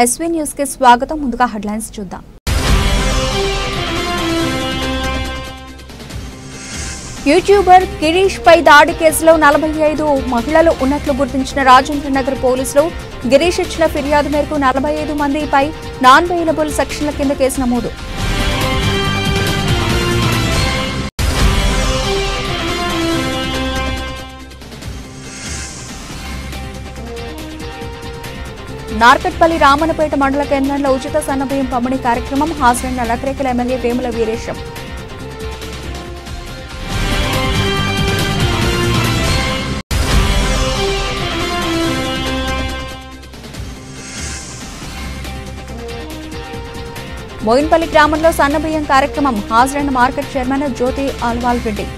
SV news కి స్వాగతం. ముందుగా హెడ్లైన్స్ చూద్దాం. యూట్యూబర్ గిరీష్ పై దాడి కేసులో 45 మహిళలు ఉన్నట్లు గుర్తించిన రాజేంద్ర నగర్ పోలీసులు గిరీష్ ఇచ్చిన ఫిర్యాదు మేరకు 45 మందిపై నాన్ బెయిలబుల్ సెక్షన్ల కింద కేసు నమోదు. నార్కట్పల్లి రామన్నపేట మండల కేంద్రంలో ఉచిత సన్నబియ్యం పంపిణీ కార్యక్రమం. హాజరైన నకరేకల ఎమ్మెల్యే వేముల వీరేశం. మోయిన్పల్లి గ్రామంలో సన్నబియ్యం కార్యక్రమం. హాజరైన మార్కెట్ చైర్మన్ జ్యోతి ఆల్వాల్ రెడ్డి.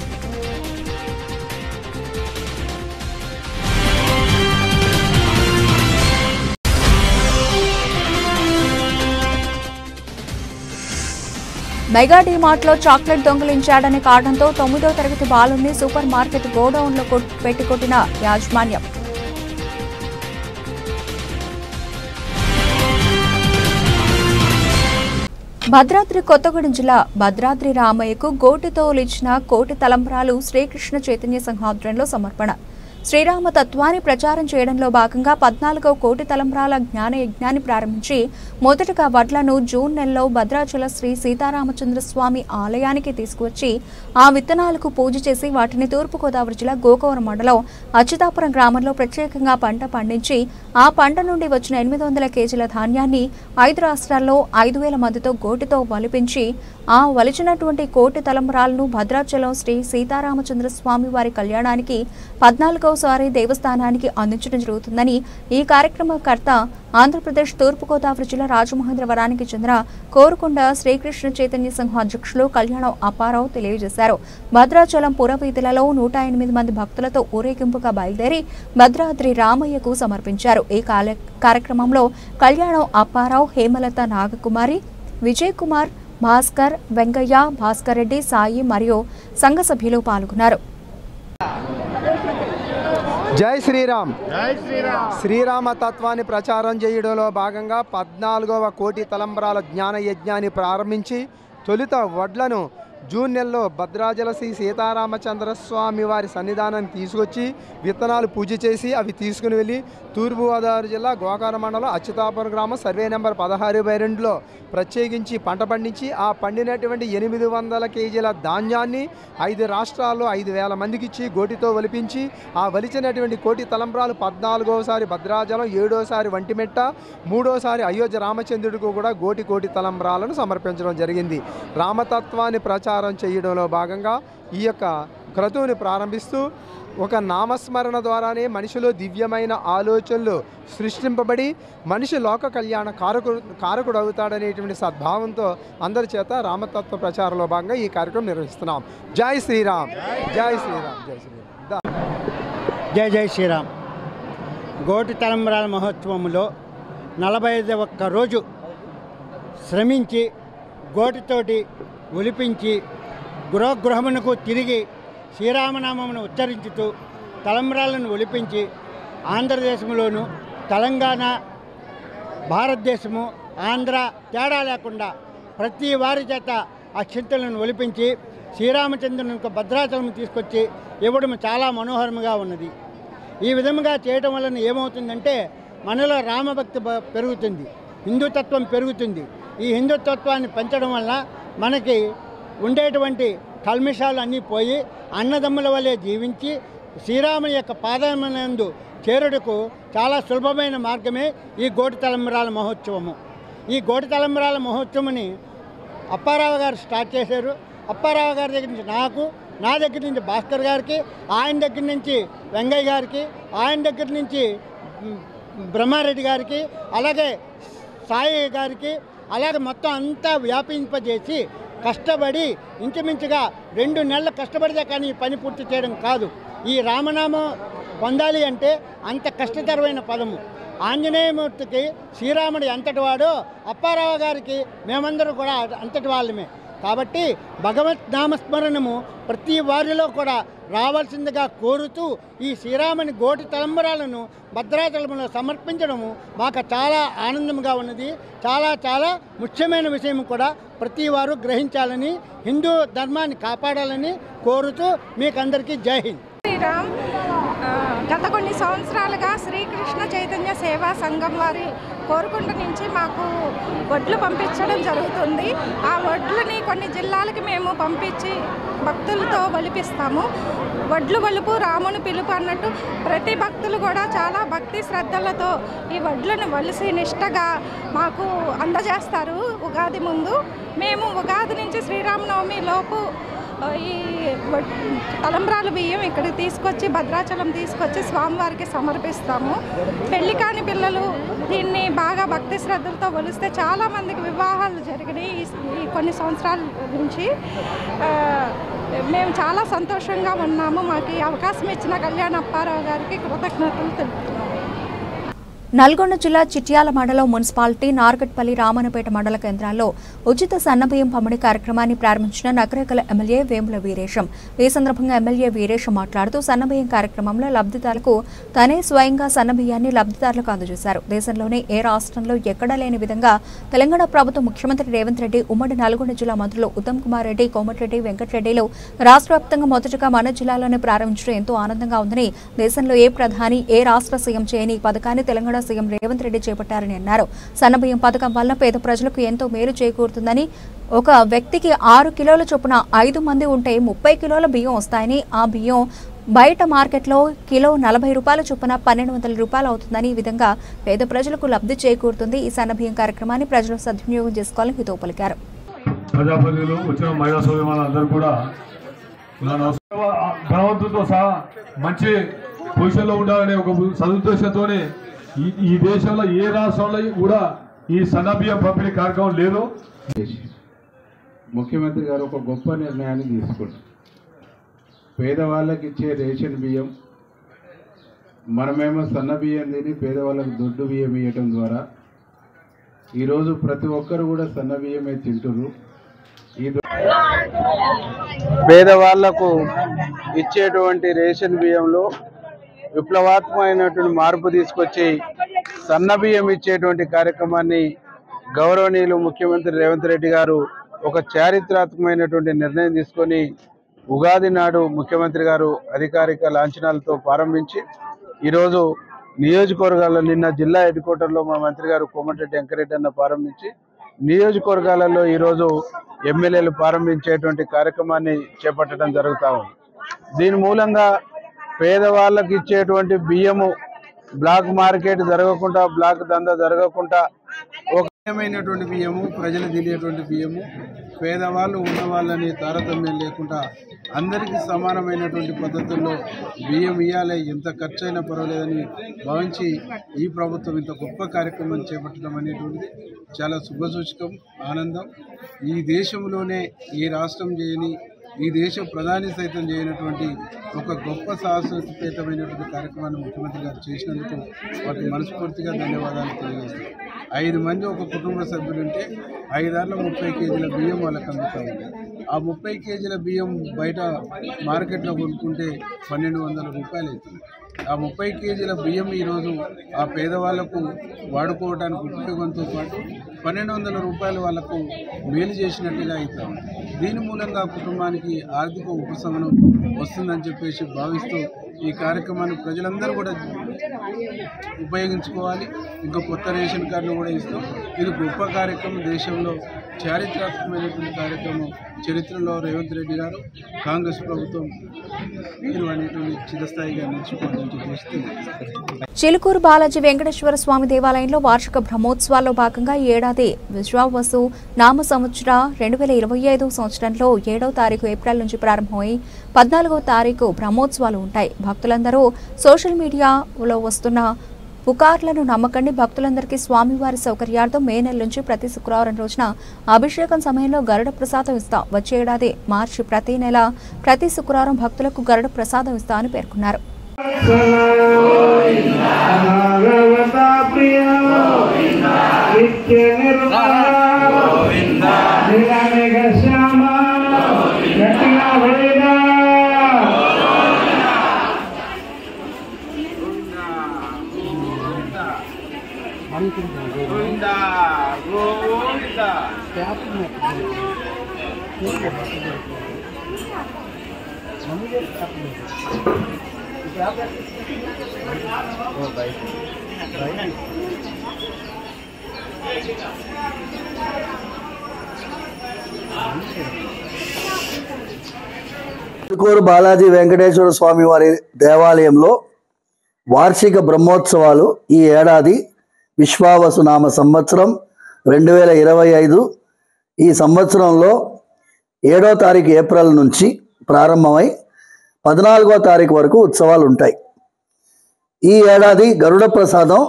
మెగా డీమార్ట్లో చాక్లెట్ దొంగిలించాడనే కారణంతో 9వ తరగతి బాలుని సూపర్ మార్కెట్ గోడౌన్లో పెట్టికొట్టిన యాజమాన్యం. భద్రాద్రి కొత్తగూడెం జిల్లా భద్రాద్రి రామయ్యకు గోటితో ఇచ్చిన కోటి తలంబ్రాలు శ్రీకృష్ణ చైతన్య సంఘం ఆధ్వర్యంలో సమర్పణ. శ్రీరామ తత్వాన్ని ప్రచారం చేయడంలో భాగంగా 14వ కోటి తలంబ్రాల జ్ఞాన యజ్ఞాన్ని ప్రారంభించి మొదటగా వడ్లను జూన్ నెలలో భద్రాచల శ్రీ సీతారామచంద్ర స్వామి ఆలయానికి తీసుకువచ్చి ఆ విత్తనాలకు పూజ చేసి వాటిని తూర్పుగోదావరి జిల్లా గోకవరం మండలం అచ్యుతాపురం గ్రామంలో ప్రత్యేకంగా పంట పండించి ఆ పంట నుండి వచ్చిన 800 కేజీల ధాన్యాన్ని 5 రాష్ట్రాల్లో 5,000 మందితో గోటితో వలిపించి ఆ వలిచినటువంటి కోటి తలంబ్రాలను భద్రాచలం శ్రీ సీతారామచంద్ర స్వామి వారి కళ్యాణానికి 14వసారి దేవస్థానానికి అందించడం జరుగుతుందని ఈ కార్యక్రమకర్త ఆంధ్రప్రదేశ్ తూర్పుగోదావరి జిల్లా రాజమహేంద్రవరానికి చెందిన కోరుకొండ శ్రీకృష్ణ చైతన్య సంఘం అధ్యక్షులు కళ్యాణం అప్పారావు తెలియజేశారు. భద్రాచలం పురవీధులలో 108 మంది భక్తులతో ఊరేగింపుగా బయలుదేరి భద్రాద్రి రామయ్యకు సమర్పించారు. ఈ కార్యక్రమంలో కళ్యాణం అప్పారావు, హేమలత, నాగకుమారి, విజయ్ కుమార్, భాస్కర్, వెంకయ్య, భాస్కర్ రెడ్డి, సాయి మరియు సంఘ సభ్యులు పాల్గొన్నారు. జై శ్రీరామ్. శ్రీరామ తత్వాన్ని ప్రచారం చేయడంలో భాగంగా 14వ కోటి తలంబ్రాల జ్ఞాన యజ్ఞాన్ని ప్రారంభించి తొలుత వడ్లను జూన్ నెలలో భద్రాచల శ్రీ సీతారామచంద్ర స్వామి వారి సన్నిధానాన్ని తీసుకొచ్చి విత్తనాలు పూజ చేసి అవి తీసుకుని వెళ్ళి తూర్పుగోదావరి జిల్లా గోకవరం మండలం అచ్యుతాపురం గ్రామం సర్వే నెంబర్ 16/2లో ప్రత్యేకించి పంట పండించి ఆ పండినటువంటి 800 కేజీల ధాన్యాన్ని 5 రాష్ట్రాల్లో 5,000 మందికి ఇచ్చి గోటితో వలిపించి ఆ వలిచినటువంటి కోటి తలంబ్రాలు 14వసారి భద్రాచలం, 7వసారి వంటిమెట్ట, 3వసారి అయోధ్య రామచంద్రుడికి కూడా కోటి తలంబ్రాలను సమర్పించడం జరిగింది. రామతత్వాన్ని ప్రచారం చేయడంలో భాగంగా ఈ యొక్క క్రతువుని ప్రారంభిస్తూ ఒక నామస్మరణ ద్వారానే మనిషిలో దివ్యమైన ఆలోచనలు సృష్టింపబడి మనిషి లోక కళ్యాణ కారకుడు అవుతాడనేటువంటి సద్భావంతో అందరి చేత రామతత్వ ప్రచారంలో భాగంగా ఈ కార్యక్రమం నిర్వహిస్తున్నాం. జై శ్రీరామ్. జై శ్రీరామ్. జై శ్రీరామ్. జై శ్రీరామ్. గోటి తలంబ్రాల మహోత్సవంలో 41 రోజు శ్రమించి గోటితోటి ఒలిపించి గృహమునకు తిరిగి శ్రీరామనామమును ఉచ్చరించుతూ తలంబ్రాలను ఒలిపించి ఆంధ్రదేశంలోను, తెలంగాణ, భారతదేశము, ఆంధ్ర తేడా లేకుండా ప్రతి వారి చేత ఆ చింతలను ఒలిపించి శ్రీరామచంద్రునికి భద్రాచలం తీసుకొచ్చి ఇవ్వడం చాలా మనోహరంగా ఉన్నది. ఈ విధంగా చేయటం వలన ఏమవుతుందంటే మనలో రామభక్తి పెరుగుతుంది, హిందుతత్వం పెరుగుతుంది. ఈ హిందుతత్వాన్ని పెంచడం వల్ల మనకి ఉండేటువంటి కల్మిషాలు అన్నీ పోయి అన్నదమ్ముల వలె జీవించి శ్రీరాముని యొక్క పాదమునందు చేరుటకు చాలా సులభమైన మార్గమే ఈ గోటి తలంబ్రాల మహోత్సవము. ఈ గోటి తలంబ్రాల మహోత్సవాన్ని అప్పారావు గారు స్టార్ట్ చేశారు. అప్పారావు గారి దగ్గర నుంచి నాకు, నా దగ్గర నుంచి భాస్కర్ గారికి, ఆయన దగ్గర నుంచి వెంగయ్య గారికి, ఆయన దగ్గర నుంచి బ్రహ్మారెడ్డి గారికి, అలాగే సాయి గారికి, అలాగే మొత్తం అంతా వ్యాపింపజేసి కష్టపడి ఇంచుమించుగా 2 నెలలు కష్టపడితే కానీ ఈ పని పూర్తి చేయడం కాదు. ఈ రామనామం పొందాలి అంటే అంత కష్టతరమైన పదము. ఆంజనేయమూర్తికి శ్రీరాముడు ఎంతటి వాడో అప్పారావు గారికి మేమందరూ కూడా అంతటి వాళ్ళమే. కాబట్టి భగవత్ నామస్మరణము ప్రతి వారిలో కూడా రావాల్సిందిగా కోరుతూ ఈ శ్రీరాముని గోటి తలంబరాలను భద్రాచలంలో సమర్పించడము మాకు చాలా ఆనందంగా ఉన్నది. చాలా చాలా ముఖ్యమైన విషయం కూడా ప్రతి వారు గ్రహించాలని, హిందూ ధర్మాన్ని కాపాడాలని కోరుతూ మీకందరికీ జై హింద్. శ్రీరామ్ గత కొన్ని సంవత్సరాలుగా శ్రీకృష్ణ చైతన్య సేవా సంఘం వారి కోరుకుంట నుంచి మాకు వడ్లు పంపించడం జరుగుతుంది. ఆ వడ్లని కొన్ని జిల్లాలకి మేము పంపించి భక్తులతో వలిపిస్తాము. వడ్లు వలుపు రాముని పిలుపు అన్నట్టు ప్రతి భక్తులు కూడా చాలా భక్తి శ్రద్ధలతో ఈ వడ్లను వలిసి నిష్టగా మాకు అందజేస్తారు. ఉగాది ముందు మేము ఉగాది నుంచి శ్రీరామనవమి లోపు ఈ తలంబ్రాల బియ్యం ఇక్కడికి తీసుకొచ్చి భద్రాచలం తీసుకొచ్చి స్వామివారికి సమర్పిస్తాము. పెళ్లి కాని పిల్లలు దీన్ని బాగా భక్తి శ్రద్ధలతో కొలిస్తే చాలామందికి వివాహాలు జరిగినాయి ఈ కొన్ని సంవత్సరాల నుంచి. మేము చాలా సంతోషంగా ఉన్నాము. మాకు ఈ అవకాశం ఇచ్చిన కళ్యాణ అప్పారావు గారికి కృతజ్ఞతలు తెలుపుతున్నాము. నల్గొండ జిల్లా చిట్యాల మండలం మున్సిపాలిటీ నార్గట్పల్లి రామన్నపేట మండల కేంద్రాల్లో ఉచిత సన్నబియ్యం పంపిణీ కార్యక్రమాన్ని ప్రారంభించిన నకరేకల ఎమ్మెల్యే వేముల వీరేశం. ఈ సందర్భంగా ఎమ్మెల్యే వీరేశం మాట్లాడుతూ సన్నబియ్యం కార్యక్రమంలో లబ్ధిదారులకు తనే స్వయంగా సన్నబియ్యాన్ని లబ్ధిదారులకు అందజేశారు. దేశంలోనే ఏ రాష్ట్రంలో ఎక్కడా లేని విధంగా తెలంగాణ ప్రభుత్వం ముఖ్యమంత్రి రేవంత్ రెడ్డి ఉమ్మడి నల్గొండ జిల్లా మంత్రులు ఉత్తమ్ కుమార్ రెడ్డి, కోమటిరెడ్డి వెంకటరెడ్డిలు రాష్ట్ర వ్యాప్తంగా మొదటగా మన జిల్లాలోనే ప్రారంభించడం ఎంతో ఆనందంగా ఉందని, దేశంలో ఏ ప్రధాని ఏ రాష్ట్ర సీఎం చేయని ఈ పథకాన్ని తెలంగాణ సీఎం రేవంత్ రెడ్డి చేపట్టారని అన్నారు. సన్నబియ్యం పథకం వల్ల పేద ప్రజలకు ఎంతో మేలు చేకూరుతుందని, ఒక వ్యక్తికి 6 కిలోల చొప్పున 5 మంది ఉంటే 30 కిలోల బియ్యం వస్తాయని, ఆ బియ్యం బయట మార్కెట్లో కిలో 40 రూపాయల చొప్పున 1200 రూపాయలు అవుతుందని, ఈ విధంగా పేద ప్రజలకు లబ్ధి చేకూరుతుంది. ఈ సన్నబియ్యం కార్యక్రమాన్ని ప్రజలు సద్వినియోగం చేసుకోవాలని హితవు పలికారు. ప్రజాప్రతినిధులు వచ్చిన మహిళా సోదరులందరూ కూడా ధనవంతులతో సహా మంచి పొజిషన్లో ఉండాలనే ఒక సదుద్దేశంతో ఈ దేశంలో ఏ రాష్ట్రంలో కూడా ఈ సన్నబియ్యం పంపిణీ కార్యక్రమం లేదు. ముఖ్యమంత్రి గారు ఒక గొప్ప నిర్ణయాన్ని తీసుకున్నారు. పేదవాళ్ళకి ఇచ్చే రేషన్ బియ్యం, మనమేమో సన్న బియ్యం తిని పేదవాళ్ళకి దొడ్డు బియ్యం ఇవ్వటం ద్వారా ఈరోజు ప్రతి ఒక్కరు కూడా సన్న బియ్యమే తింటున్నారు. ఈ పేదవాళ్లకు ఇచ్చేటువంటి రేషన్ బియ్యంలో విప్లవాత్మకమైనటువంటి మార్పు తీసుకొచ్చి సన్న బియ్యం ఇచ్చేటువంటి కార్యక్రమాన్ని గౌరవనీయులు ముఖ్యమంత్రి రేవంత్ రెడ్డి గారు ఒక చారిత్రాత్మకమైనటువంటి నిర్ణయం తీసుకొని ఉగాది నాడు ముఖ్యమంత్రి గారు అధికారిక లాంఛనాలతో ప్రారంభించి ఈరోజు నియోజకవర్గాల్లో నిన్న జిల్లా హెడ్ క్వార్టర్లో మా మంత్రి గారు కోమటిరెడ్డి వెంకటరెడ్డి అన్న ప్రారంభించి నియోజకవర్గాలలో ఈరోజు ఎమ్మెల్యేలు ప్రారంభించేటువంటి కార్యక్రమాన్ని చేపట్టడం జరుగుతూ ఉంది. దీని మూలంగా పేదవాళ్ళకి ఇచ్చేటువంటి బియ్యము బ్లాక్ మార్కెట్ జరగకుండా, బ్లాక్ దందా జరగకుండా ఒకమైనటువంటి బియ్యము, ప్రజలు తినేటువంటి బియ్యము, పేదవాళ్ళు ఉన్నవాళ్ళని తారతమ్యం లేకుండా అందరికీ సమానమైనటువంటి పద్ధతుల్లో బియ్యం ఇవ్వాలి, ఎంత ఖర్చు అయినా పర్వాలేదని భావించి ఈ ప్రభుత్వం ఇంత గొప్ప కార్యక్రమం చేపట్టడం అనేటువంటిది చాలా శుభసూచకం, ఆనందం. ఈ దేశంలోనే ఈ రాష్ట్రం చేయని, ఈ దేశ ప్రధాని సైతం చేయనటువంటి ఒక గొప్ప సాహసోపేతమైనటువంటి కార్యక్రమాన్ని ముఖ్యమంత్రి గారు చేసినందుకు వారికి మనస్ఫూర్తిగా ధన్యవాదాలు తెలియజేస్తాం. 5 మంది ఒక కుటుంబ సభ్యులుంటే 5 30 కేజీల బియ్యం వాళ్ళకి అందుతా ఉంది. ఆ 30 కేజీల బియ్యం బయట మార్కెట్లో కొనుక్కుంటే 1200 రూపాయలు అవుతుంది. ఆ 30 కేజీల బియ్యం ఈరోజు ఆ పేదవాళ్లకు వాడుకోవడానికి ఉపయోగంతో పాటు 1200 రూపాయలు వాళ్లకు మేలు చేసినట్టుగా అవుతాం. దీని మూలంగా కుటుంబానికి ఆర్థిక ఉపశమనం వస్తుందని చెప్పేసి భావిస్తూ ఈ కార్యక్రమాన్ని ప్రజలందరూ కూడా ఉపయోగించుకోవాలి. ఇంకా కొత్త రేషన్ కార్డులు కూడా ఇస్తాం. ఇది గొప్ప కార్యక్రమం, దేశంలో చారిత్రాత్మకమైనటువంటి కార్యక్రమం. చరిత్రలో రేవంత్ రెడ్డి గారు కాంగ్రెస్ ప్రభుత్వం మీరు అనేటువంటి చిరస్థాయిగా నిలిచిపోతుందని చెప్పేసి చిలుకూరు బాలాజీ వెంకటేశ్వర స్వామి దేవాలయంలో వార్షిక బ్రహ్మోత్సవాల్లో భాగంగా ఈ ఏడాది విశ్వావసు నామ సంవత్సర 2025 సంవత్సరంలో 7వ తారీఖు ఏప్రిల్ నుంచి ప్రారంభమై 14వ తారీఖు బ్రహ్మోత్సవాలు ఉంటాయి. భక్తులందరూ సోషల్ మీడియాలో వస్తున్న పుకార్లను నమ్మకండి. భక్తులందరికీ స్వామివారి సౌకర్యార్థం మే నెల నుంచి ప్రతి శుక్రవారం రోజున అభిషేకం సమయంలో గరుడ ప్రసాదం ఇస్తాం. వచ్చే ఏడాది మార్చి ప్రతి నెల ప్రతి శుక్రవారం భక్తులకు గరుడ ప్రసాదం ఇస్తామని పేర్కొన్నారు. నిత్య నిర్మల చిలుకూరు బాలాజీ వెంకటేశ్వర స్వామి వారి దేవాలయంలో వార్షిక బ్రహ్మోత్సవాలు ఈ ఏడాది విశ్వావసు నామ సంవత్సరం 2025 ఈ సంవత్సరంలో 7వ తారీఖు ఏప్రిల్ నుంచి ప్రారంభమై 14వ తారీఖు వరకు ఉత్సవాలు ఉంటాయి. ఈ ఏడాది గరుడ ప్రసాదం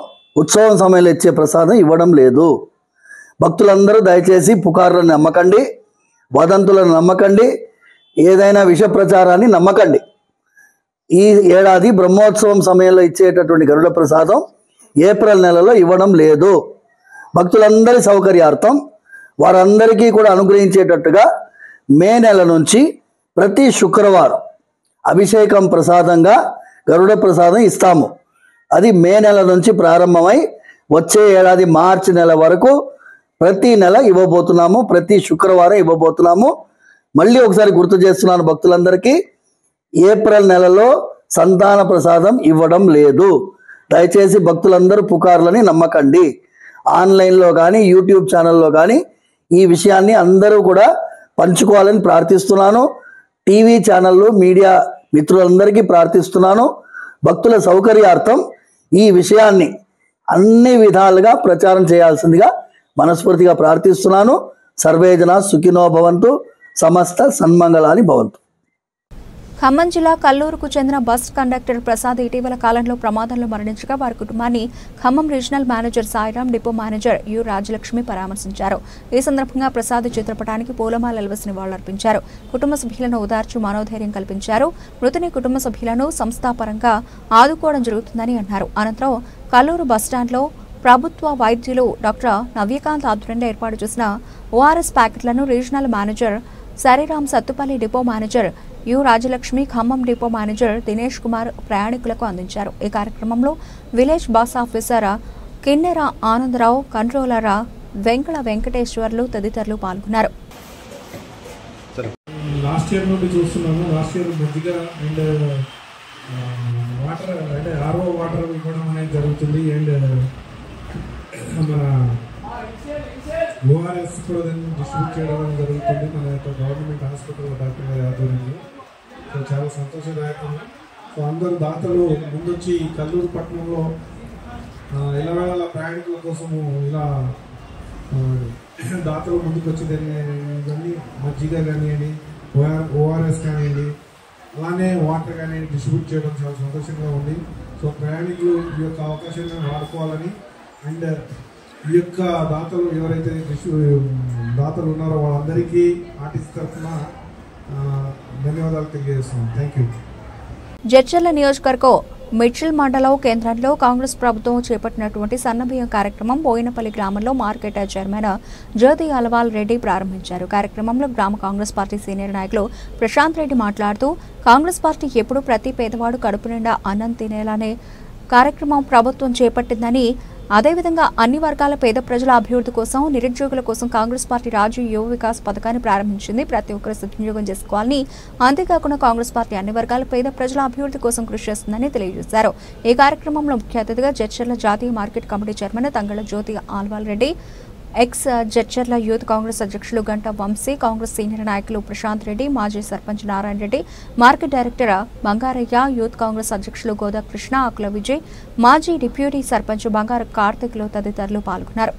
ఉత్సవం సమయంలో ఇచ్చే ప్రసాదం ఇవ్వడం లేదు. భక్తులందరూ దయచేసి పుకార్లను నమ్మకండి, వదంతులను నమ్మకండి, ఏదైనా విష ప్రచారాన్ని నమ్మకండి. ఈ ఏడాది బ్రహ్మోత్సవం సమయంలో ఇచ్చేటటువంటి గరుడ ప్రసాదం ఏప్రిల్ నెలలో ఇవ్వడం లేదు. భక్తులందరి సౌకర్యార్థం వారందరికీ కూడా అనుగ్రహించేటట్టుగా మే నెల నుంచి ప్రతి శుక్రవారం అభిషేకం ప్రసాదంగా గరుడ ప్రసాదం ఇస్తాము. అది మే నెల నుంచి ప్రారంభమై వచ్చే ఏడాది మార్చి నెల వరకు ప్రతి నెల ఇవ్వబోతున్నాము. ప్రతి శుక్రవారం ఇవ్వబోతున్నాము. మళ్ళీ ఒకసారి గుర్తు చేస్తున్నాను భక్తులందరికీ, ఏప్రిల్ నెలలో సంతాన ప్రసాదం ఇవ్వడం లేదు. దయచేసి భక్తులందరూ పుకార్లని నమ్మకండి. ఆన్లైన్లో కానీ యూట్యూబ్ ఛానల్లో కానీ ఈ విషయాన్ని అందరూ కూడా పంచుకోవాలని ప్రార్థిస్తున్నాను. టీవీ ఛానళ్ళు మీడియా మిత్రులందరికీ ప్రార్థిస్తున్నాను. భక్తుల సౌకర్యార్థం ఈ విషయాన్ని అన్ని విధాలుగా ప్రచారం చేయాల్సిందిగా మనస్ఫూర్తిగా ప్రార్థిస్తున్నాను. సర్వేజన సుఖినో భవంతు, సమస్త సన్మంగళాని భవంతు. ఖమ్మం జిల్లా కల్లూరుకు చెందిన బస్ కండక్టర్ ప్రసాద్ ఇటీవల కాలంలో ప్రమాదంలో మరణించగా వారి కుటుంబాన్ని Khammam regional manager Sairam, depot manager U Rajalakshmi పరామర్శించారు. ఈ సందర్భంగా ప్రసాద్ చిత్రపటానికి పూలమాలలు వేసి నివాళులర్పించారు. కుటుంబ సభ్యులను ఓదార్చి మనోధైర్యం కల్పించారు. మృతుని కుటుంబ సభ్యులను సంస్థాపరంగా ఆదుకోవడం జరుగుతుందని అన్నారు. అనంతరం కల్లూరు బస్టాండ్లో ప్రభుత్వ వైద్యులు డాక్టర్ నవ్యకాంత్ ఆధ్వర్యంలో ఏర్పాటు చేసిన ఓఆర్ఎస్ ప్యాకెట్లను regional manager Sairam, Sattupalli depot manager U Rajalakshmi, Khammam depot manager Dinesh Kumar ప్రయాణికులకు అందించారు. ఈ కార్యక్రమంలో విలేజ్ బస్ ఆఫీసర్ కిన్నెర ఆనందరావు, కంట్రోలర్ వెంకట వెంకటేశ్వర్లు తదితరులు పాల్గొన్నారు. లాస్ట్ ఇయర్ నుండి చూస్తున్నాము. లాస్ట్ ఇయర్ మజ్జిగ అండ్ వాటర్ అంటే ఆర్ఓ వాటర్ ఇవ్వడం అనేది జరుగుతుంది. అండ్ మన ఓఆర్ఎస్ కూడా డిస్ట్రిబ్యూట్ చేయడం జరుగుతుంది మన యొక్క గవర్నమెంట్ హాస్పిటల్ డాక్టర్ గారి ఆధ్వర్యంలో. సో చాలా సంతోషదాయకంగా సో అందరు దాతలు ముందొచ్చి కల్లూరు పట్టణంలో ఇళ్ళవేళ ప్రయాణికుల కోసము ఇలా దాతలు ముందుకు వచ్చి దాన్ని మజ్జిగ కానివ్వండి, ఓఆర్ఎస్ కానివ్వండి, అలానే వాటర్ కానివ్వండి డిస్ట్రిబ్యూట్ చేయడం చాలా సంతోషంగా ఉంది. సో ప్రయాణికులు ఈ యొక్క అవకాశాన్ని వాడుకోవాలని అండ్ ఈ యొక్క దాతలు ఎవరైతే దాతలు ఉన్నారో వాళ్ళందరికీ ఆర్టిస్ట్ తరఫున ధన్యవాదాలు తెలియజేస్తున్నాం. Thank you. జడ్చర్ల నియోజకవర్గం మిడ్చిల్ మండలం కేంద్రంలో కాంగ్రెస్ ప్రభుత్వం చేపట్టినటువంటి సన్నబియ్యం కార్యక్రమం బోయినపల్లి గ్రామంలో మార్కెట్ చైర్మన్ జ్యోతి అలవాల్ రెడ్డి ప్రారంభించారు. కార్యక్రమంలో గ్రామ కాంగ్రెస్ పార్టీ సీనియర్ నాయకులు ప్రశాంత్ రెడ్డి మాట్లాడుతూ కాంగ్రెస్ పార్టీ ఎప్పుడు ప్రతి పేదవాడు కడుపు నిండా అన్నం తినేలానే కార్యక్రమం ప్రభుత్వం చేపట్టిందని, అదేవిధంగా అన్ని వర్గాల పేద ప్రజల అభివృద్ధి కోసం, నిరుద్యోగుల కోసం కాంగ్రెస్ పార్టీ రాజీవ్ యువ వికాస్ పథకాన్ని ప్రారంభించింది. ప్రతి ఒక్కరు సద్వినియోగం చేసుకోవాలని, అంతేకాకుండా కాంగ్రెస్ పార్టీ అన్ని వర్గాల పేద ప్రజల అభివృద్ధి కోసం కృషి చేస్తుందని తెలియజేశారు. ఈ కార్యక్రమంలో ముఖ్య అతిథిగా జడ్చర్ల జాతీయ మార్కెట్ కమిటీ చైర్మన్ తంగళ జ్యోతి ఆల్వాల్ రెడ్డి, ఎక్స్ జడ్చర్ల యూత్ కాంగ్రెస్ అధ్యక్షులు గంట వంశీ, కాంగ్రెస్ సీనియర్ నాయకులు ప్రశాంత్ రెడ్డి, మాజీ sarpanch Narayana Reddy, market director Bangarayya, youth Congress అధ్యక్షులు గోదా కృష్ణ, ఆకుల విజయ్, మాజీ డిప్యూటీ సర్పంచ్ బంగారు కార్తిక్లు తదితరులు పాల్గొన్నారు.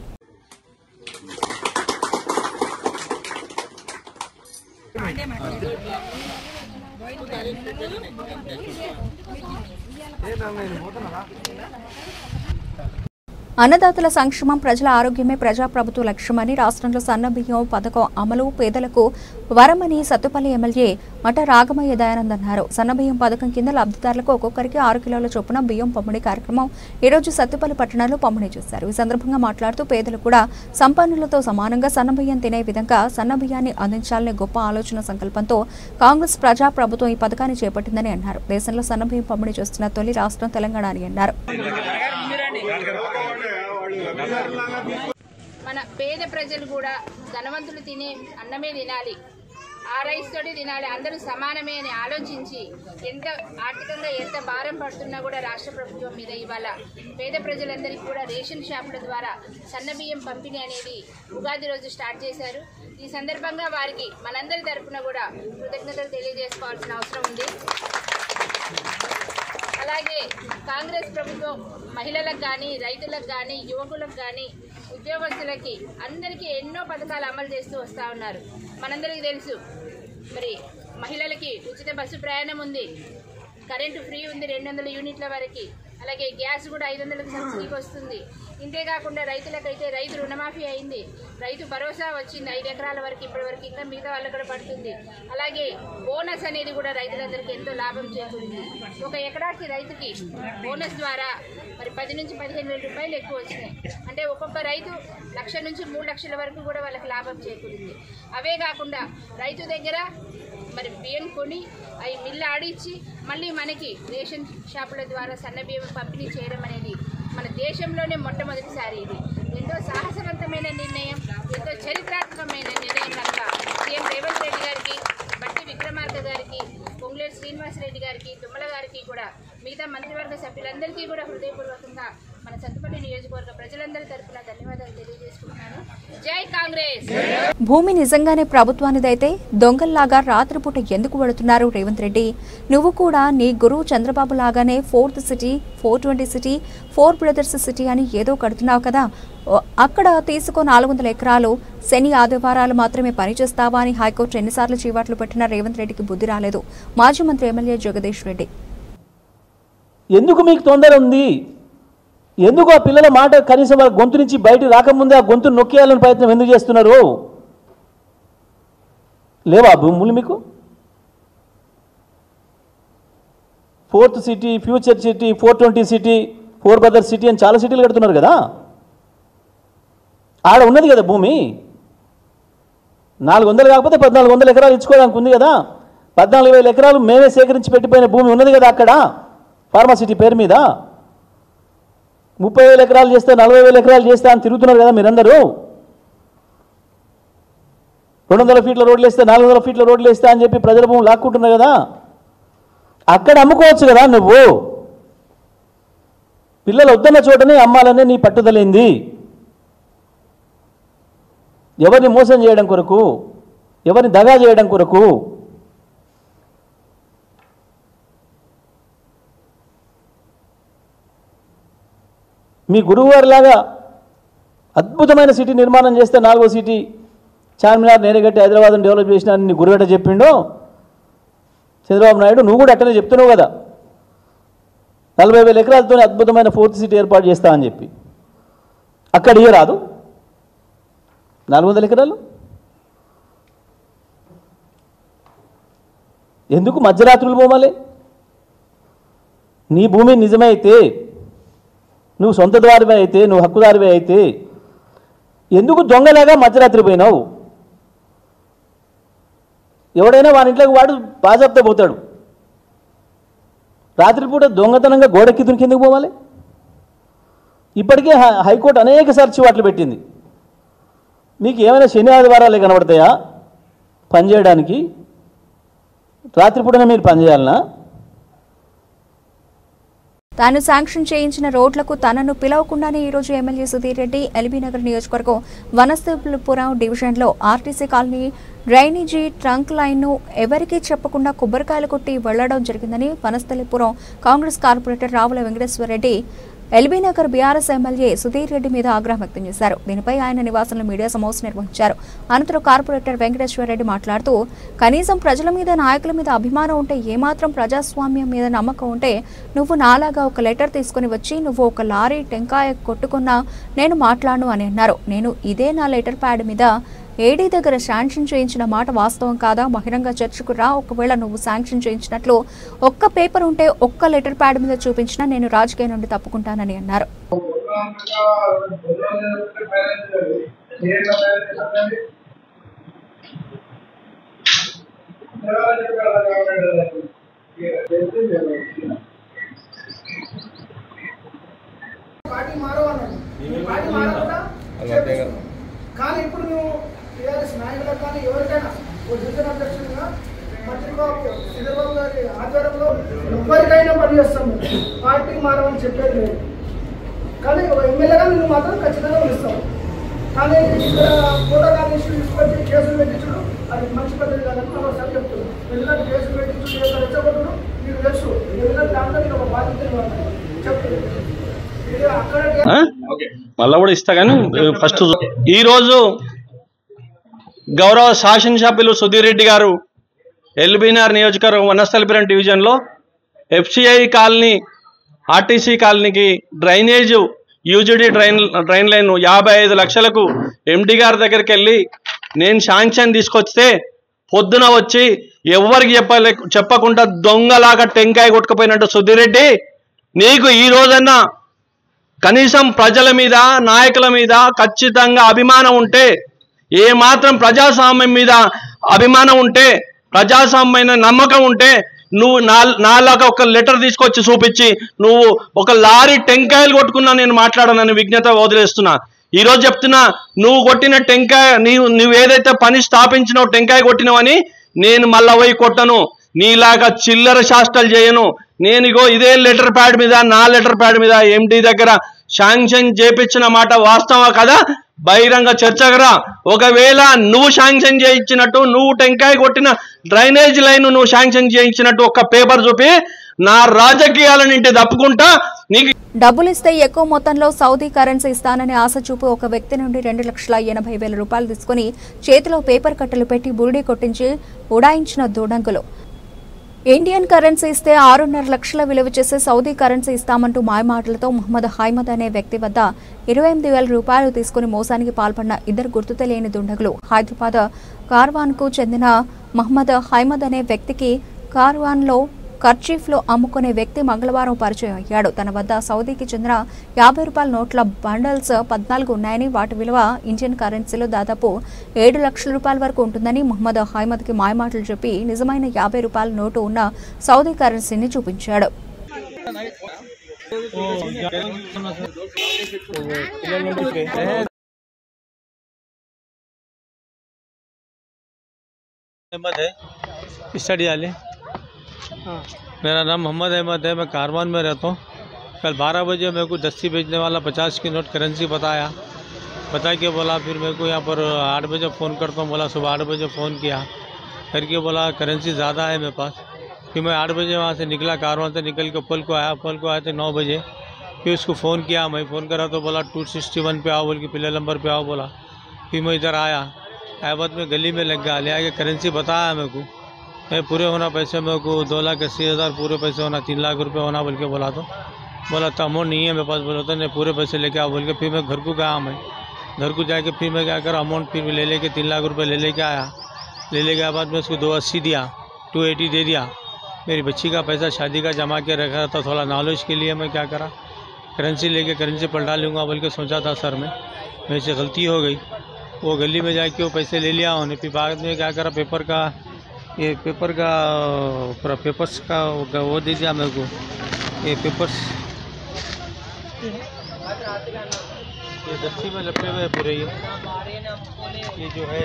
అన్నదాతల సంక్షేమం, ప్రజల ఆరోగ్యమే ప్రజాప్రభుత్వ లక్ష్యమని, రాష్ట్రంలో సన్నబియ్యం పథకం అమలు పేదలకు వరమని సత్తుపల్లి ఎమ్మెల్యే మఠ రాగమయ్య దయానంద్ అన్నారు. సన్నబియ్యం పథకం కింద లబ్ధిదారులకు ఒక్కొక్కరికి 6 కిలోల చొప్పున బియ్యం పంపిణీ కార్యక్రమం ఈరోజు సత్తుపల్లి పట్టణంలో పంపిణీ చేశారు. ఈ సందర్భంగా మాట్లాడుతూ పేదలు కూడా సంపన్నులతో సమానంగా సన్నబియ్యం తినే విధంగా సన్నబియ్యాన్ని అందించాలనే గొప్ప ఆలోచన సంకల్పంతో కాంగ్రెస్ ప్రజాప్రభుత్వం ఈ పథకాన్ని చేపట్టిందని అన్నారు. దేశంలో సన్నబియ్యం పంపిణీ చేస్తున్న తొలి రాష్ట్రం తెలంగాణ అని అన్నారు. మన పేద ప్రజలు కూడా ధనవంతులు తినే అన్నమే తినాలి, ఆ రైస్ తోటి తినాలి, అందరూ సమానమే అని ఆలోచించి ఎంత ఆర్థికంగా ఎంత భారం పడుతున్నా కూడా రాష్ట్ర ప్రభుత్వం మీద ఇవాళ పేద ప్రజలందరికీ కూడా రేషన్ షాపుల ద్వారా సన్నబియ్యం పంపిణీ అనేది ఉగాది రోజు స్టార్ట్ చేశారు. ఈ సందర్భంగా వారికి మనందరి తరఫున కూడా కృతజ్ఞతలు తెలియజేసుకోవాల్సిన అవసరం ఉంది. అలాగే కాంగ్రెస్ ప్రభుత్వం మహిళలకు కానీ, రైతులకు కానీ, యువకులకు కానీ, ఉద్యోగస్తులకి అందరికీ ఎన్నో పథకాలు అమలు చేస్తూ వస్తూ ఉన్నారు. మనందరికీ తెలుసు, మరి మహిళలకి ఉచిత బస్సు ప్రయాణం ఉంది, కరెంటు ఫ్రీ ఉంది 200 యూనిట్ల వరకు, అలాగే గ్యాస్ కూడా 500కి సబ్సిడీకి వస్తుంది. ఇంతేకాకుండా రైతులకైతే రైతు రుణమాఫీ అయింది, రైతు భరోసా వచ్చింది 5 ఎకరాల వరకు ఇప్పటివరకు, ఇంకా మిగతా వాళ్ళకు కూడా పడుతుంది. అలాగే బోనస్ అనేది కూడా రైతులందరికీ ఎంతో లాభం చేకూరింది. 1 ఎకరాకి రైతుకి బోనస్ ద్వారా మరి 10 నుంచి 15 వేల రూపాయలు ఎక్కువ వచ్చినాయి. అంటే ఒక్కొక్క రైతు 1 లక్ష నుంచి 3 లక్షల వరకు కూడా వాళ్ళకి లాభం చేకూరింది. అవే కాకుండా రైతు దగ్గర మరి బియ్యం కొని అవి మిల్లు ఆడిచ్చి మళ్ళీ మనకి రేషన్ షాపుల ద్వారా సన్న బియ్యం పంపిణీ చేయడం అనేది మన దేశంలోనే మొట్టమొదటిసారి. ఇది ఎంతో సాహసవంతమైన నిర్ణయం, ఎంతో చరిత్రాత్మకమైన నిర్ణయం కనుక సీఎం రేవంత్ రెడ్డి గారికి, బట్టి విక్రమార్క గారికి, పొంగులేటి శ్రీనివాసరెడ్డి గారికి, తుమ్మల గారికి కూడా మిగతా మంత్రివర్గ సభ్యులందరికీ కూడా హృదయపూర్వకంగా మన సత్తుపల్లి నియోజకవర్గ ప్రజలందరి తరఫున ధన్యవాదాలు తెలియజేసుకుంటున్నాను. జై కాంగ్రెస్. భూమి నిజంగానే ప్రభుత్వానిదైతే దొంగల్లాగా రాత్రిపూట ఎందుకు వెళుతున్నారు రేవంత్ రెడ్డి? నువ్వు కూడా నీ గురువు చంద్రబాబు లాగానే 4th city, 420 city, 4 brothers city అని ఏదో కడుతున్నావు కదా, అక్కడ తీసుకో 400 ఎకరాలు, శని ఆదివారాలు మాత్రమే పనిచేస్తావా అని హైకోర్టు ఎన్నిసార్లు చీవాట్లు పెట్టినా రేవంత్ రెడ్డికి బుద్ధి రాలేదు. మాజీ మంత్రి ఎమ్మెల్యే జగదీష్ రెడ్డి. ఎందుకు మీకు తొందర ఉంది? ఎందుకు ఆ పిల్లల మాట కనీసం వాళ్ళ గొంతు నుంచి బయట రాకముందే ఆ గొంతు నొక్కేయాలని ప్రయత్నం ఎందుకు చేస్తున్నారు? లేవా భూములు మీకు? 4th city, future city, 420 city, 4 brothers city అని చాలా సిటీలు కడుతున్నారు కదా. ఆడ ఉన్నది కదా భూమి, 400 కాకపోతే 1400 ఎకరాలు ఇచ్చుకోవడానికి ఉంది కదా. 14,000 ఎకరాలు మేమే సేకరించి పెట్టిపోయిన భూమి ఉన్నది కదా అక్కడ ఫార్మాసిటీ పేరు మీద. 30,000 ఎకరాలు చేస్తే 40,000 ఎకరాలు చేస్తే అని తిరుగుతున్నారు కదా మీరందరూ. 200 ఫీట్ల రోడ్లు వేస్తే 400 ఫీట్ల రోడ్లు వేస్తే అని చెప్పి ప్రజల భూములు లాక్కుంటున్నారు కదా. అక్కడ అమ్ముకోవచ్చు కదా నువ్వు. పిల్లలు వద్దన్న చోటనే అమ్మాలనే నీ పట్టుదలైంది. ఎవరిని మోసం చేయడం కొరకు, ఎవరిని దగా చేయడం కొరకు. మీ గురువుగారిలాగా అద్భుతమైన సిటీ నిర్మాణం చేస్తే 4వ సిటీ చార్మినార్ నేరగట్టి హైదరాబాద్ని డెవలప్ చేసిన నీ గురువేట చెప్పిండో చంద్రబాబు నాయుడు, నువ్వు కూడా అట్టనే చెప్తున్నావు కదా 40,000 ఎకరాలతో అద్భుతమైన 4th సిటీ ఏర్పాటు చేస్తా అని చెప్పి. అక్కడ ఇయ్య రాదు 400 ఎకరాలు. ఎందుకు మధ్యరాత్రులు పోమాలి? నీ భూమి నిజమే అయితే, నువ్వు సొంత దారివే అయితే, నువ్వు హక్కుదారివే అయితే ఎందుకు దొంగలాగా మధ్యరాత్రి పోయినావు? ఎవడైనా వాని ఇంట్లోకి వాడు బాజాబ్తా పోతాడు. రాత్రిపూట దొంగతనంగా గోడెక్కి దునికి ఎందుకు పోవాలి? ఇప్పటికే హైకోర్టు అనేక సార్లు చివాట్లు పెట్టింది. మీకు ఏమైనా శని ఆదివారాలే కనబడతాయా పనిచేయడానికి? రాత్రిపూటనే మీరు పనిచేయాలనా? తాను శాంక్షన్ చేయించిన రోడ్లకు తనను పిలవకుండానే ఈరోజు ఎమ్మెల్యే సుధీర్ రెడ్డి ఎల్బీనగర్ నియోజకవర్గం వనస్థలిపురం డివిజన్లో ఆర్టీసీ కాలనీ డ్రైనేజీ ట్రంక్ లైన్ను ఎవరికీ చెప్పకుండా కొబ్బరికాయలు కొట్టి వెళ్లడం జరిగిందని Vanasthalipuram Congress corporator Ravula Venkateswara Reddy LB Nagar BRS MLA Sudheer Reddy మీద ఆగ్రహం వ్యక్తం చేశారు. దీనిపై ఆయన నివాసంలో మీడియా సమావేశం నిర్వహించారు. అనంతరం కార్పొరేటర్ వెంకటేశ్వరరెడ్డి మాట్లాడుతూ, కనీసం ప్రజల మీద, నాయకుల మీద అభిమానం ఉంటే, ఏమాత్రం ప్రజాస్వామ్యం మీద నమ్మకం ఉంటే నువ్వు నాలాగా ఒక లెటర్ తీసుకుని వచ్చి నువ్వు ఒక లారీ టెంకాయ కొట్టుకున్నా నేను మాట్లాడను అని అన్నారు. నేను ఇదే నా లెటర్ ప్యాడ్ మీద ఏడీ దగ్గర శాంక్షన్ చేయించిన మాట వాస్తవం కాదా? బహిరంగ చర్చకు రా. ఒకవేళ నువ్వు శాంక్షన్ చేయించినట్లు ఒక్క పేపర్ ఉంటే ఒక్క లెటర్ ప్యాడ్ మీద చూపించినా నేను రాజకీయం నుండి తప్పుకుంటానని అన్నారు. కానీ ఇప్పుడు మేము టీఆర్ఎస్ నాయకులకు కానీ ఎవరికైనా ఒక డివిజన్ అధ్యక్షులుగా మంత్రిబాబు చంద్రబాబు గారి ఆధ్వర్యంలో ఎవరికైనా పనిచేస్తాము, పార్టీ మారమని చెప్పేది లేదు. కానీ ఒక ఎమ్మెల్యేగా నేను మాత్రం ఖచ్చితంగా పిలుస్తాము. కానీ ఇక్కడ ఫోటోగ్రాఫ్ ఇష్యూ తీసుకొచ్చి కేసులు పెట్టించడం అది మంచి పద్ధతి కాదని మనం ఒకసారి చెప్తున్నాం. ఎందుకంటే కేసులు పెట్టించడం రెచ్చగొట్టడం మీకు తెలుసు. ఎందుకంటే దాంట్లో నేను ఒక బాధ్యత చెప్తున్నాను. మళ్ళా కూడా ఇస్తా కానీ ఫస్ట్ ఈరోజు గౌరవ శాసనసభ్యులు సుధీర్ రెడ్డి గారు ఎల్బీనగర్ నియోజకవర్గం వనస్థలిపురం డివిజన్లో ఎఫ్సిఐ కాలనీ ఆర్టీసీ కాలనీకి డ్రైనేజ్ యూజీడీ డ్రైన్ లైన్ 55 లక్షలకు ఎండి గారి దగ్గరికి వెళ్ళి నేను శాంక్షన్ తీసుకొస్తే పొద్దున వచ్చి ఎవరికి చెప్పకుండా దొంగలాగా టెంకాయ కొట్టుకుపోయినట్టు సుధీర్ రెడ్డి, నీకు ఈ రోజన్నా కనీసం ప్రజల మీద నాయకుల మీద ఖచ్చితంగా అభిమానం ఉంటే, ఏమాత్రం ప్రజాస్వామ్యం మీద అభిమానం ఉంటే, ప్రజాస్వామ్యమైన నమ్మకం ఉంటే నువ్వు నాలాగా ఒక లెటర్ తీసుకొచ్చి చూపించి నువ్వు ఒక లారీ టెంకాయలు కొట్టుకున్నా నేను మాట్లాడనని విజ్ఞత వదిలేస్తున్నా. ఈరోజు చెప్తున్నా, నువ్వు కొట్టిన టెంకాయ నువ్వు ఏదైతే పని స్థాపించినావు టెంకాయ కొట్టినావని నేను మళ్ళా పోయి కొట్టను, నీలాగా చిల్లర శాస్త్రాలు చేయను. నేను ఇగో ఇదే లెటర్ ప్యాడ్ మీద నా లెటర్ ప్యాడ్ మీద ఎండి దగ్గర శాంక్షన్ చేయించిన మాట వాస్తవా కదా, బహిరంగ చర్చగరా. ఒకవేళ నువ్వు శాంక్షన్ చేయించినట్టు, నువ్వు టెంకాయ కొట్టిన డ్రైనేజ్ లైన్ నువ్వు శాంక్షన్ చేయించినట్టు ఒక పేపర్ చూపి నా రాజకీయాలను ఇంటి తప్పుకుంటా. నీకు డబ్బులు ఇస్తే ఎక్కువ మొత్తంలో సౌదీ కరెన్సీ ఇస్తానని ఆశ చూపి ఒక వ్యక్తి నుండి 2,80,000 రూపాయలు తీసుకుని చేతిలో పేపర్ కట్టలు పెట్టి బురిడి కొట్టించి ఉడాయించిన దుడంగులు. ఇండియన్ కరెన్సీ ఇస్తే 6.5 లక్షల విలువ చేసే సౌదీ కరెన్సీ ఇస్తామంటూ మాయమాటలతో మహమ్మద్ హైమద్ అనే వ్యక్తి వద్ద 28,000 రూపాయలు తీసుకుని మోసానికి పాల్పడిన ఇద్దరు గుర్తు తెలియని దుండగులు. హైదరాబాద్ కార్వాన్కు చెందిన మహమ్మద్ హైమద్ అనే వ్యక్తికి కార్వాన్లో కర్చీఫ్లు అమ్ముకునే వ్యక్తి మంగళవారం పరిచయం అయ్యాడు. తన వద్ద సౌదీకి చెందిన 50 రూపాయల నోట్ల బండల్స్ 14 ఉన్నాయని, వాటి విలువ ఇండియన్ కరెన్సీలో దాదాపు 7 లక్షల రూపాయల వరకు ఉంటుందని మహమ్మద్ హైమద్కి మాయమాటలు చెప్పి నిజమైన 50 రూపాయల నోటు ఉన్న సౌదీ కరెన్సీని చూపించాడు. मेरा नाम मोहम्मद अहमद है, मैं कारवान में रहता हूँ। कल 12 बजे मेरे को दस्ती बेचने वाला 50 की नोट करेंसी बता के बोला, फिर मेरे को यहाँ पर 8 बजे फ़ोन करता हूँ, बोला सुबह 8 बजे फ़ोन किया करके बोला करेंसी ज़्यादा है मेरे पास। फिर मैं 8 बजे वहाँ से निकला, कारवान से निकल के पुल को आए थे 9 बजे। फिर उसको फ़ोन किया, मैं फ़ोन करा तो बोला 261 पे आओ बोल के, पहले नंबर पे आओ बोला। फिर मैं इधर आया बाद में गली में लग गया, ले आके करेंसी बताया मेरे को, पूरे होना पैसे मेरे को 2,80,000 पूरे पैसे होना, 3 लाख रुपए होना बोल के बोला। तो बोला तो अमाउंट नहीं है मेरे पास, बोला तो नहीं पूरे पैसे लेके आओ बोल के। फिर मैं घर को गया, मैं घर को जाके फिर मैं क्या करा अमाउंट फिर ले लेके 3 लाख रुपए ले लेके आया। ले लेके बाद में उसको 280 दिया, 280 दे दिया। मेरी बच्ची का पैसा शादी का जमा के रखा था, थोड़ा नॉलेज के लिए मैं क्या करा करेंसी लेके करेंसी पलटा लूँगा बोल के सोचा था सर में, मेरे से गलती हो गई। वो गली में जाके वो पैसे ले लिया उन्हें। फिर बाद में क्या करा पेपर्स का वो दे दिया मेरे को, ये पेपर्स ये दस्ती में लपटे हुए पूरे। ये जो है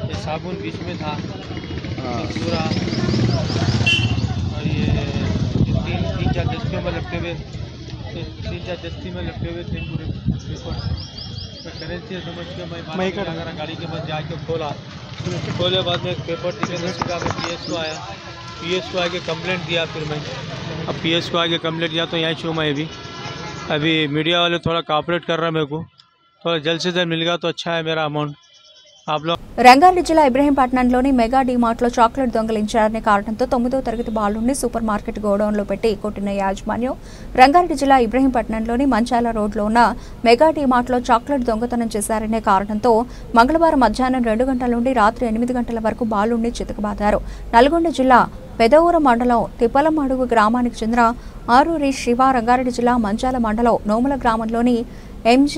ये साबुन बीच में था पूरा, और ये 3-4 दस्तियों में लपटे हुए, 3-4 दस्ती में लपटे हुए थे पूरे पेपर। करेंसी समझ के मैं गाड़ी के पास जाके खोले बाद में पेपर दिखे तो सीधा मैं PSO आया, PSO आके कंप्लेंट दिया। फिर मैं अब PSO आके कंप्लेंट दिया तो यहाँ छू मैं अभी मीडिया वाले थोड़ा कोऑपरेट कर रहा है, मेरे को थोड़ा जल्द से जल्द मिल गया तो अच्छा है मेरा अमाउंट। आप लोग రంగారెడ్డి జిల్లా ఇబ్రహీంపట్నంలోని మెగా డిమార్ట్లో చాక్లెట్ దొంగలించారనే కారణంతో 9వ తరగతి బాలుడిని సూపర్ మార్కెట్ గోడౌన్లో పెట్టి కొట్టిన యాజమాన్యం. రంగారెడ్డి జిల్లా ఇబ్రహీంపట్నంలోని మంచాల రోడ్లో ఉన్న మెగా డిమార్ట్లో చాక్లెట్ దొంగతనం చేశారనే కారణంతో మంగళవారం మధ్యాహ్నం 2 గంటల నుండి రాత్రి 8 గంటల వరకు బాలుడిని చితకబాదారు. నల్గొండ జిల్లా పెదవూర మండలం తిప్పలమడుగు గ్రామానికి చెందిన ఆరూరి శివ, రంగారెడ్డి జిల్లా మంచాల మండలం నోముల గ్రామంలోని MG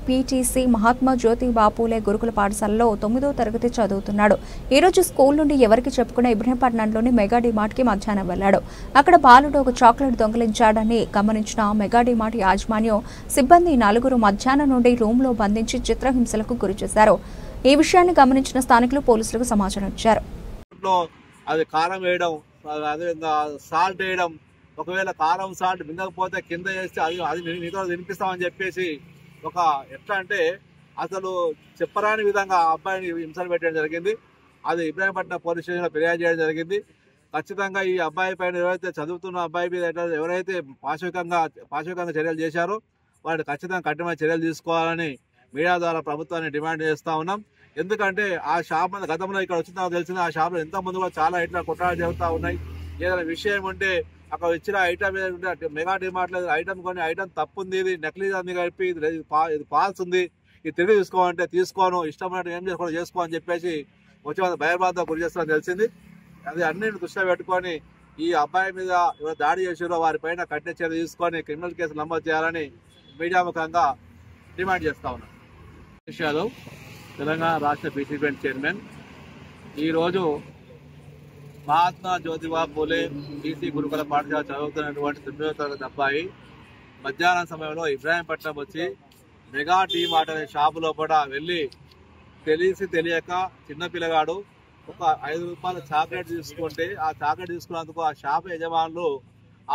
పీటీసీ మహాత్మా జ్యోతి బాపులే గురుకుల పాఠశాలలో 9వ తరగతి చదువుతున్నాడు. ఈ రోజు స్కూల్ నుండి ఎవరికి చెప్పుకున్న ఇబ్రహీంపట్నంలోని మెగా డిమార్ట్కి మధ్యాహ్నం వెళ్లాడు. అక్కడ బాలుడు ఒక చాక్లెట్ దొంగిలించాడని గమనించిన మెగా డిమార్ట్ యాజమాన్యం సిబ్బంది 4 మధ్యాహ్నం నుండి రూమ్లో బంధించి చిత్రహింసలకు గురిచేశారు. ఈ విషయాన్ని గమనించిన స్థానికులు పోలీసులకు సమాచారం ఇచ్చారు. అది కారం వేయడం, అదేవిధంగా సాల్ట్ వేయడం, ఒకవేళ కారం సాల్ట్ మింగకపోతే కింద వేస్తే అది నీతో వినిపిస్తామని చెప్పేసి ఒక ఎట్లా అంటే అసలు చెప్పరాని విధంగా ఆ అబ్బాయిని హింసలు పెట్టడం జరిగింది. అది ఇబ్రాహీంపట్నం పోలీస్ స్టేషన్లో ఫిర్యాదు చేయడం జరిగింది. ఖచ్చితంగా ఈ అబ్బాయి పైన ఎవరైతే చదువుతున్న అబ్బాయి మీద ఎవరైతే పాశవికంగా చర్యలు చేశారో వాటిని ఖచ్చితంగా కఠినమైన చర్యలు తీసుకోవాలని మీడియా ద్వారా ప్రభుత్వాన్ని డిమాండ్ చేస్తూ ఉన్నాం. ఎందుకంటే ఆ షాప్ గతంలో ఇక్కడ వచ్చిన తెలిసిన ఆ షాప్లో ఎంత ముందు కూడా చాలా ఇట్లా కొట్లాటలు జరుగుతూ ఉన్నాయి. ఏదైనా విషయం ఉంటే అక్కడ ఇచ్చిన ఐటమ్ ఏదంటే మెగా డిమార్ట్లో ఐటమ్ కొని ఐటమ్ తప్పుంది, ఇది నకిలీ అని కలిపి ఇది ఫాల్స్ ఉంది, ఇది తిరిగి తీసుకోవాలంటే తీసుకోను, ఇష్టమైనట్టు ఏం చేసుకో అని చెప్పేసి వచ్చే భయబాధ గురి చేస్తామని తెలిసింది. అది అన్నింటిని దృష్టిలో పెట్టుకొని ఈ అబ్బాయి మీద ఎవరు దాడి చేసారో వారిపైన కఠిన చర్య తీసుకొని క్రిమినల్ కేసులు నమోదు చేయాలని మీడియా ముఖంగా డిమాండ్ చేస్తా ఉన్నాం. యాదవ్, తెలంగాణ రాష్ట్ర బీసీపీ చైర్మన్. ఈరోజు మహాత్మా జ్యోతిబా పూలే బీసీ గురుకుల పాఠశాల చదువుతున్నటువంటి 9వ తరగతి అబ్బాయి మధ్యాహ్నం సమయంలో ఇబ్రాహీంపట్నం వచ్చి మెగా డిమార్ట్ అనే షాపు లోపల వెళ్ళి తెలియక చిన్న పిల్లగాడు ఒక 5 రూపాయల చాక్లెట్ తీసుకుంటే ఆ చాక్లెట్ తీసుకున్నందుకు ఆ షాప్ యజమానులు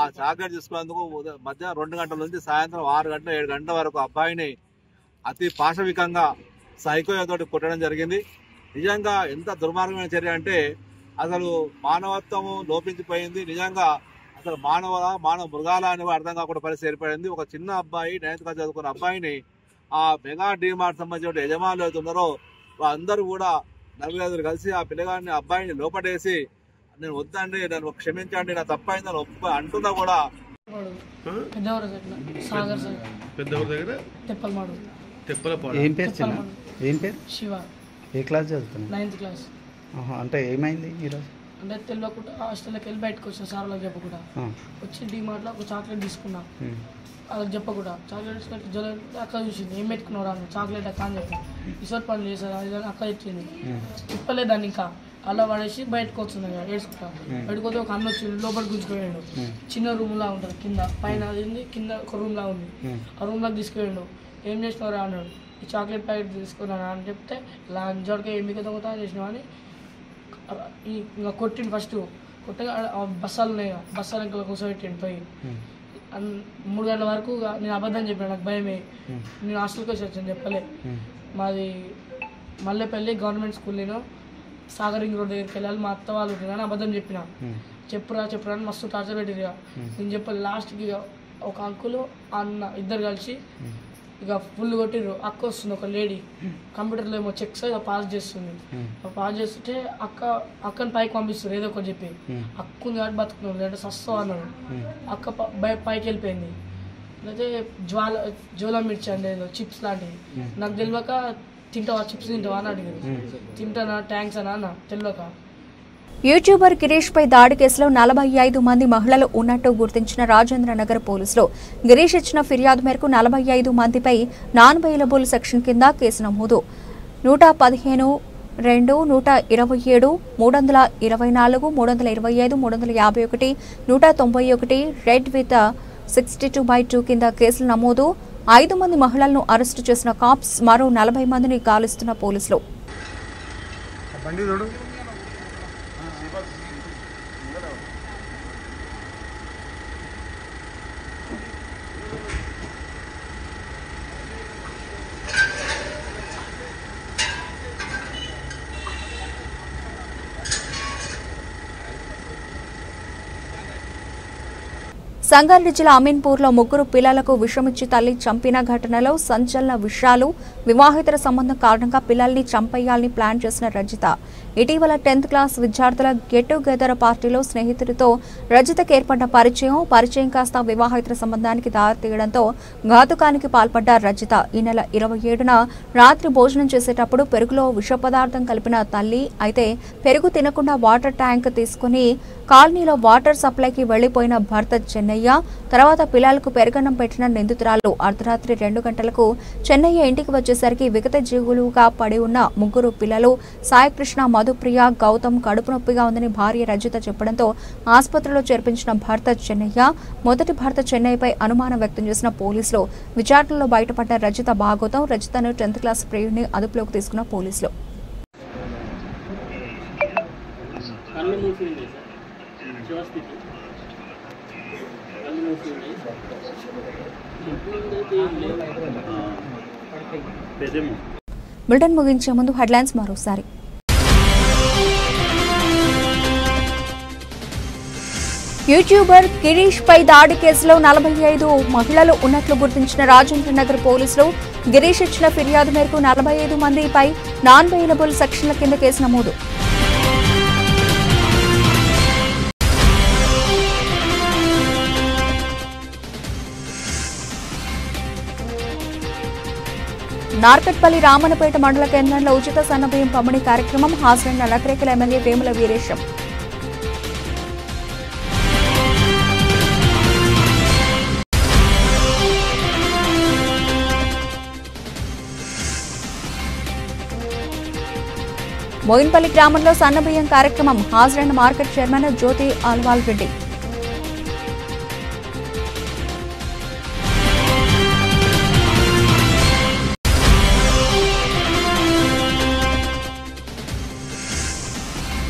ఆ చాక్లెట్ తీసుకున్నందుకు మధ్యాహ్నం 2 గంటల నుంచి సాయంత్రం 6 గంటల 7 గంటల వరకు అబ్బాయిని అతి పాశవికంగా సైకోతోటి కొట్టడం జరిగింది. నిజంగా ఎంత దుర్మార్గమైన చర్య అంటే అసలు మానవత్వము లోపించిపోయింది. నిజంగా అసలు మానవ మృగాల అని అర్థం కాకుండా పరిస్థితి ఏర్పడింది. ఒక చిన్న అబ్బాయి 9th క్లాస్ చదువుకున్న అబ్బాయిని ఆ మెగా డిమార్ట్ సంబంధించిన యజమానులు అవుతున్నారో అందరూ కూడా 4 కలిసి ఆ పిల్లగాడిని అబ్బాయిని లోపడేసి నేను వద్దండి, నన్ను క్షమించండి, నా తప్పైందని అంటున్నా కూడా ఏం పేరు శివ. ఏ క్లాస్ చదువుతున్నా? 9th class. అంటే ఏమైంది ఈరోజు? అంటే తెలియకుండా హాస్టల్లోకి వెళ్ళి బయటకు వచ్చిన సార్లకు చెప్పకుండా వచ్చి డిమార్ట్లో ఒక చాక్లెట్ తీసుకున్నా. వాళ్ళకి చెప్పకుండా చాక్లెట్ తీసుకుంటే జ్వరం అక్క చూసింది, ఏం పెట్టుకున్నావు అన్న చాక్లెట్ అక్క అని చెప్పి ఇసోట్ పనులు చేశారు అది అక్క ఇచ్చింది. తిప్పలేదు దాన్ని ఇంకా అలా పడేసి బయటకు వస్తుంది ఏడ్చుకుంటా. బయటకు వస్తే ఒక అన్న వచ్చింది, లోపల గుంజుకుపోయాడు. చిన్న రూమ్లా ఉంటుంది కింద, పైన అది కింద ఒక రూమ్లా ఉంది. ఆ రూమ్లోకి తీసుకుపోయాడు. ఏం చేసినవరా అన్నాడు. ఈ చాక్లెట్ ప్యాకెట్ తీసుకున్నాను అని చెప్తే లంచోడికి ఏమిక దొంగతా చేసినావు అని ఇంకా కొట్టిండు. ఫస్ట్ కొట్టగా బస్సాలు ఉన్నాయి, బస్సాలు ఇంకా కూర్చోబెట్టిండు పోయి. 3 గంటల వరకు నేను అబద్ధం చెప్పాను, నాకు భయమే. నేను హాస్టల్కి వచ్చాను చెప్పలే. మాది మల్లెపల్లి గవర్నమెంట్ స్కూల్, నేను సాగర్ రింగ్ రోడ్ దగ్గరికి వెళ్ళాలి, మా అత్త వాళ్ళు ఉంటున్నాను అబద్ధం చెప్పిన. చెప్పురా అని మస్తు టార్చర్ పెట్టిరు. నేను చెప్పాలి. లాస్ట్కి ఒక అంకులు అన్న ఇద్దరు కలిసి ఇక ఫుల్ కొట్టిర్రు. అక్క వస్తుంది, ఒక లేడీ కంప్యూటర్లో ఏమో చెక్స్ పాస్ చేస్తుంది. పాస్ చేస్తుంటే అక్కని పైకి పంపిస్తారు ఏదో ఒకటి చెప్పి. అక్కుంది కాబట్టి బతుకున్నాడు, అంటే సస్తో అన్నాడు. అక్క పైకి వెళ్ళిపోయింది. అయితే జోలా మిర్చి అంటే ఏదో చిప్స్ లాంటివి నాకు తెలియక తింటావా చిప్స్ తింటావా అని అడిగారు. తింటానా థ్యాంక్స్ అన్న తెలియక. యూట్యూబర్ గిరీష్ పై దాడి కేసులో 45 మంది మహిళలు ఉన్నట్టు గుర్తించిన రాజేంద్ర నగర్ పోలీసులు గిరీష్ ఇచ్చిన ఫిర్యాదు మేరకు 45 మందిపై నాన్ బెయిలబుల్ సెక్షన్ కింద కేసు నమోదు. 115, 2, 127, 324, 325, 351, 191 రెడ్ విత్ 62/2 కింద కేసులు నమోదు. 5 మంది మహిళలను అరెస్టు చేసిన కాప్స్ మరో 40 మందిని గాలిస్తున్న పోలీసులు. సంగారెడ్డి జిల్లా అమీన్పూర్లో 3 పిల్లలకు విషమిచ్చి తల్లి చంపిన ఘటనలో సంచలన విషయాలు. వివాహేతర సంబంధం కారణంగా పిల్లల్ని చంపేయాలని ప్లాన్ చేసిన రజిత ఇటీవల 10th క్లాస్ విద్యార్థుల గెట్ టుగెదర్ పార్టీలో స్నేహితుడితో రజితకు ఏర్పడ్డ పరిచయం కాస్త వివాహేతర సంబంధానికి దారితీయడంతో ఘాతుకానికి పాల్పడ్డ రజిత ఈ నెల 27న రాత్రి భోజనం చేసేటప్పుడు పెరుగులో విష పదార్థం కలిపిన తల్లి అయితే పెరుగు తినకుండా వాటర్ ట్యాంక్ తీసుకుని కాలనీలో వాటర్ సప్లైకి వెళ్లిపోయిన భర్త చెన్నయ్య తర్వాత పిల్లలకు పెరుగన్నం పెట్టిన నిందితురాలు అర్ధరాత్రి 2 గంటలకు చెన్నయ్య ఇంటికి వచ్చేసరికి విగత జీవులుగా పడి ఉన్న 3 పిల్లలు సాయికృష్ణ, మధుప్రియ, గౌతమ్ కడుపు నొప్పిగా ఉందని భార్య రజిత చెప్పడంతో ఆసుపత్రిలో చేర్పించిన భర్త చెన్నయ్య మొదటి భర్త చెన్నయ్యపై అనుమానం వ్యక్తం చేసిన పోలీసులు విచారణలో బయటపడ్డ రజిత భాగోతం రజితను 10th క్లాస్ ప్రియుడిని అదుపులోకి తీసుకున్న పోలీసులు. బులెటిన్ ముగించే ముందు హెడ్లైన్స్ మరోసారి. యూట్యూబర్ గిరీష్ పై దాడి కేసులో 45 మహిళలు ఉన్నట్లు గుర్తించిన రాజేంద్రనగర్ పోలీసులు గిరీష్ ఇచ్చిన ఫిర్యాదు మేరకు 45 మందిపై నాన్ బెయిలబుల్ సెక్షన్ల కింద కేసు నమోదు. నార్కట్పల్లి రామన్నపేట మండల కేంద్రంలో ఉచిత సన్నబియ్యం పంపిణీ కార్యక్రమం హాజరైన నకరేకల్ ఎమ్మెల్యే వేముల వీరేశం. మోయిన్పల్లి గ్రామంలో సన్నబియ్యం కార్యక్రమం హాజరైన మార్కెట్ చైర్మన్ జ్యోతి ఆల్వాల్ రెడ్డి.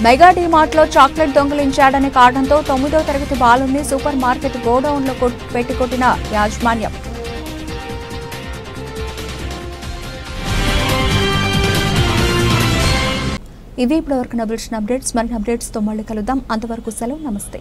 మెగా డీమార్ట్లో చాక్లెట్ దొంగిలించాడనే కారణంతో 9వ తరగతి బాలుని సూపర్ మార్కెట్ గోడౌన్లో పెట్టికొట్టిన యాజమాన్యం. ఇవి ఇప్పటివరకు నబిల్చిన అప్డేట్స్. మరిన్ని అప్డేట్స్తో మళ్ళీ కలుద్దాం. అంతవరకు సెలవు. నమస్తే.